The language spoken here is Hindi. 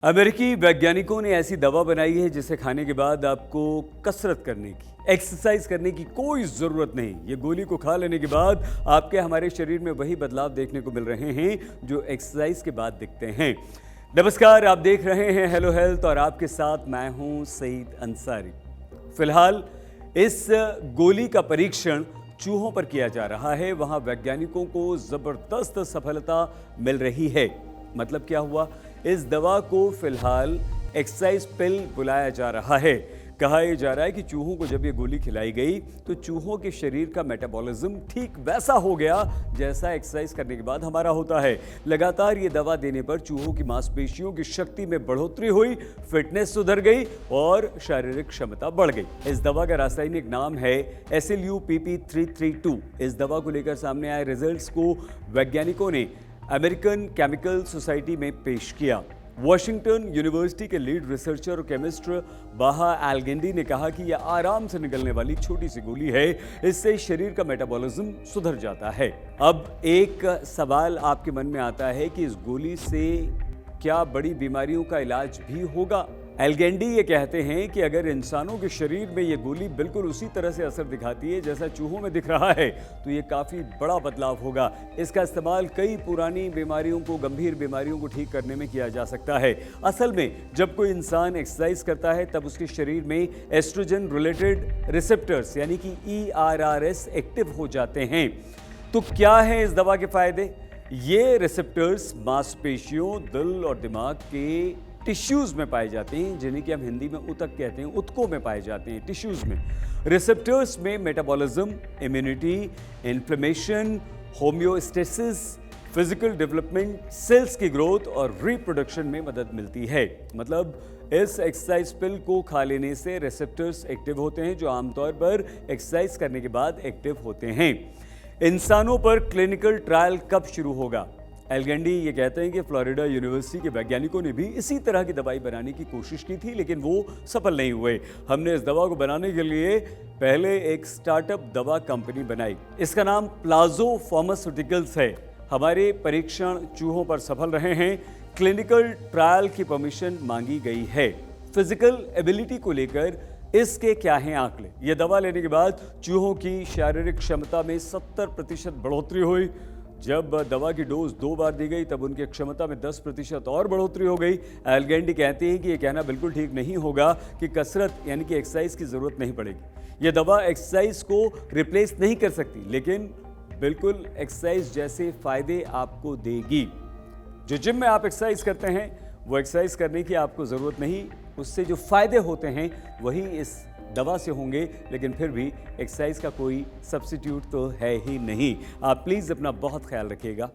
अमेरिकी वैज्ञानिकों ने ऐसी दवा बनाई है जिसे खाने के बाद आपको कसरत करने की, एक्सरसाइज करने की कोई जरूरत नहीं। ये गोली को खा लेने के बाद आपके हमारे शरीर में वही बदलाव देखने को मिल रहे हैं जो एक्सरसाइज के बाद दिखते हैं। नमस्कार, आप देख रहे हैं हेलो हेल्थ और आपके साथ मैं हूं सईद अंसारी। फिलहाल इस गोली का परीक्षण चूहों पर किया जा रहा है। वहां वैज्ञानिकों को जबरदस्त सफलता मिल रही है। मतलब क्या हुआ? इस दवा को फिलहाल एक्सरसाइज पिल बुलाया जा रहा है। कहा यह जा रहा है कि चूहों को जब ये गोली खिलाई गई तो चूहों के शरीर का मेटाबॉलिज्म ठीक वैसा हो गया जैसा एक्सरसाइज करने के बाद हमारा होता है। लगातार ये दवा देने पर चूहों की मांसपेशियों की शक्ति में बढ़ोतरी हुई, फिटनेस सुधर गई और शारीरिक क्षमता बढ़ गई। इस दवा का रासायनिक नाम है SLUPP332। इस दवा को लेकर सामने आए रिजल्ट्स को वैज्ञानिकों ने अमेरिकन केमिकल सोसाइटी में पेश किया। वॉशिंगटन यूनिवर्सिटी के लीड रिसर्चर और केमिस्ट बाहा एल्गेंडी ने कहा कि यह आराम से निकलने वाली छोटी सी गोली है। इससे शरीर का मेटाबॉलिज्म सुधर जाता है। अब एक सवाल आपके मन में आता है कि इस गोली से क्या बड़ी बीमारियों का इलाज भी होगा? एल्गेंडी ये कहते हैं कि अगर इंसानों के शरीर में ये गोली बिल्कुल उसी तरह से असर दिखाती है जैसा चूहों में दिख रहा है तो ये काफ़ी बड़ा बदलाव होगा। इसका इस्तेमाल कई पुरानी बीमारियों को, गंभीर बीमारियों को ठीक करने में किया जा सकता है। असल में जब कोई इंसान एक्सरसाइज करता है तब उसके शरीर में एस्ट्रोजन रिलेटेड रिसेप्टर्स यानी कि ERRS एक्टिव हो जाते हैं। तो क्या है इस दवा के फायदे? ये रिसेप्टर्स मांसपेशियों, दिल और दिमाग के टिश्यूज में पाए जाते हैं, जिन्हें कि हम हिंदी में उतक कहते हैं, उत्कों में पाए जाते हैं, टिश्यूज में। रिसेप्टर्स में metabolism, immunity, inflammation, homeostasis, physical development, cells की ग्रोथ और रिप्रोडक्शन में मदद मिलती है। मतलब इस एक्सरसाइज पिल को खा लेने से रिसेप्टर्स एक्टिव होते हैं जो आमतौर पर एक्सरसाइज करने के बाद एक्टिव होते हैं। इंसानों पर क्लिनिकल ट्रायल कब शुरू होगा? एल्गेंडी ये कहते हैं कि फ्लोरिडा यूनिवर्सिटी के वैज्ञानिकों ने भी इसी तरह की दवाई बनाने की कोशिश की थी लेकिन वो सफल नहीं हुए। हमने इस दवा को बनाने के लिए पहले एक स्टार्टअप दवा कंपनी बनाई। इसका नाम प्लाजो फार्मास्यूटिकल्स है। हमारे परीक्षण चूहों पर सफल रहे हैं। क्लिनिकल ट्रायल की परमिशन मांगी गई है। फिजिकल एबिलिटी को लेकर इसके क्या हैं आंकड़े? यह दवा लेने के बाद चूहों की शारीरिक क्षमता में 70% बढ़ोतरी हुई। जब दवा की डोज 2 बार दी गई तब उनकी क्षमता में 10% और बढ़ोतरी हो गई। एल्गेंडी कहते हैं कि यह कहना बिल्कुल ठीक नहीं होगा कि कसरत यानी कि एक्सरसाइज की जरूरत नहीं पड़ेगी। यह दवा एक्सरसाइज को रिप्लेस नहीं कर सकती लेकिन बिल्कुल एक्सरसाइज जैसे फायदे आपको देगी। जो जिम में आप एक्सरसाइज करते हैं वो एक्सरसाइज करने की आपको जरूरत नहीं, उससे जो फायदे होते हैं वही इस दवा से होंगे। लेकिन फिर भी एक्सरसाइज का कोई सब्स्टिट्यूट तो है ही नहीं। आप प्लीज़ अपना बहुत ख्याल रखिएगा।